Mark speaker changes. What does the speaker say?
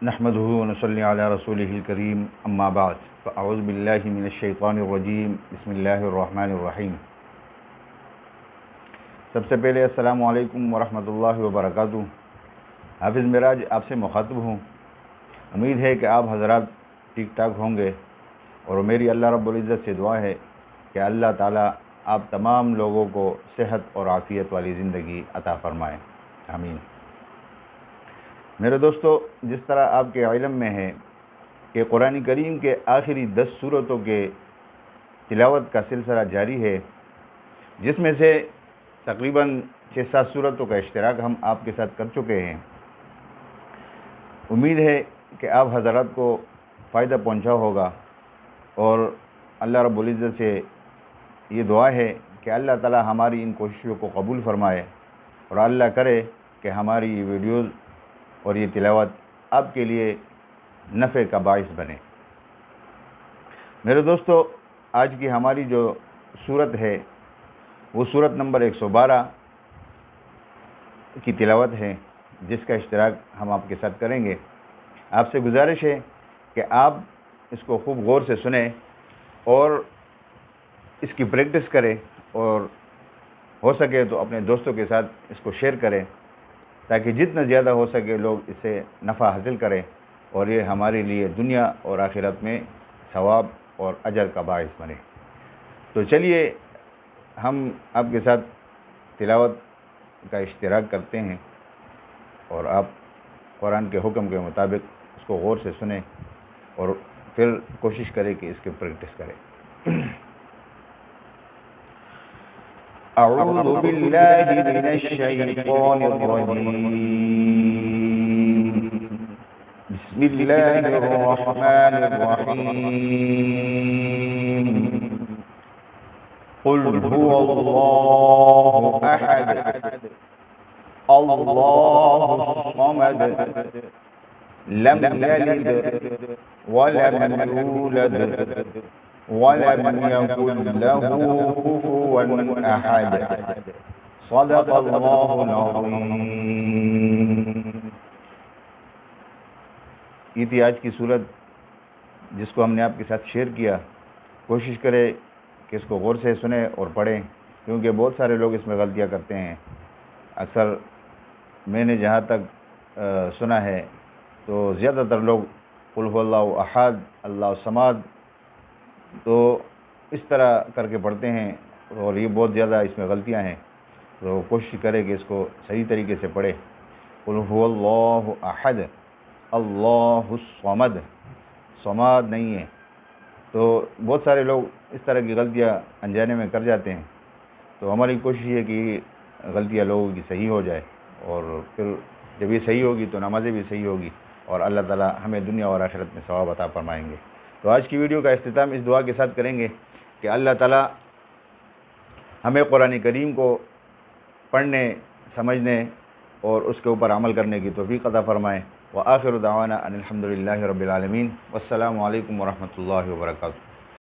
Speaker 1: नहमदुहु व नसल्ली अला रसूलिहिल करीम अम्मा बाद फ़अऊज़ु बिल्लाहि मिनश्शैतानिर रजीम बिस्मिल्लाहिर रहमानिर रहीम। सबसे पहले अस्सलामु अलैकुम व रहमतुल्लाहि व बरकातुहू। हाफ़िज़ मिराज आपसे मुखातब हूँ। उम्मीद है कि आप हज़रात ठीक ठाक होंगे और मेरी अल्लाह रब्बुल इज़्ज़त से दुआ है कि अल्लाह ताला आप तमाम लोगों को सेहत और आफ़ियत वाली ज़िंदगी अता फ़रमाए, आमीन। मेरे दोस्तों, जिस तरह आपके इल्म में है कि कुरान करीम के आखिरी 10 सूरतों के तिलावत का सिलसिला जारी है, जिसमें से तकरीबन 6-7 सूरतों का इश्तिराक हम आपके साथ कर चुके हैं। उम्मीद है कि आप हज़रात को फ़ायदा पहुंचा होगा और अल्लाह रब्बुल इज़्ज़त से ये दुआ है कि अल्लाह ताला हमारी इन कोशिशों को कबूल फ़रमाए और अल्लाह करे कि हमारी ये वीडियोज़ और ये तिलावत आपके लिए नफ़े का बाइस बने। मेरे दोस्तों, आज की हमारी जो सूरत है वो सूरत नंबर 112 की तिलावत है, जिसका इश्तिराक हम आपके साथ करेंगे। आपसे गुजारिश है कि आप इसको खूब गौर से सुने और इसकी प्रैक्टिस करें और हो सके तो अपने दोस्तों के साथ इसको शेयर करें, ताकि जितना ज़्यादा हो सके लोग इससे नफ़ा हासिल करें और ये हमारे लिए दुनिया और आखिरत में सवाब और अजर का बाइस बने। तो चलिए हम आपके साथ तिलावत का इश्तिराक करते हैं और आप कुरान के हुक्म के मुताबिक उसको गौर से सुने और फिर कोशिश करें कि इसकी प्रैक्टिस करें। अऊज़ु बिल्लाहि मिनश्शैतानिर रजीम। बिस्मिल्लाहिर रहमानिर रहीम। कुल हुवल्लाहु अहद अल्लाहुस समद लम यलिद वलम यूलद वलम यकुल लहू कुफुवन अहद। सदक़ल्लाहुल अज़ीम। ये थी आज की सूरत जिसको हमने आपके साथ शेयर किया। कोशिश करें कि इसको गौर से सुने और पढ़ें, क्योंकि बहुत सारे लोग इसमें गलतियां करते हैं। अक्सर मैंने जहाँ तक सुना है तो ज़्यादातर लोग कुल हुवल्लाहु अहद अल्लाहु समद तो इस तरह करके पढ़ते हैं और ये बहुत ज़्यादा इसमें गलतियां हैं। तो कोशिश करें कि इसको सही तरीके से पढ़ें। कुल हुवल्लाहु अहद अल्लाहुस समद, समद नहीं है। तो बहुत सारे लोग इस तरह की गलतियां अनजाने में कर जाते हैं। तो हमारी कोशिश है कि गलतियां लोगों की सही हो जाए और फिर जब ये सही होगी तो नमाज़ें भी सही होगी और अल्लाह ताला हमें दुनिया और आखिरत में सवाब अता फरमाएंगे। तो आज की वीडियो का इख्तिताम इस दुआ के साथ करेंगे कि अल्लाह ताला हमें कुरान करीम को पढ़ने, समझने और उसके ऊपर अमल करने की तौफ़ीक़ अता फ़रमाए। व आखिरु दावाना अनिल हम्दुलिल्लाहि रब्बिल आलमीन। वस्सलामु अलैकुम व रहमतुल्लाहि व बरकातुहू।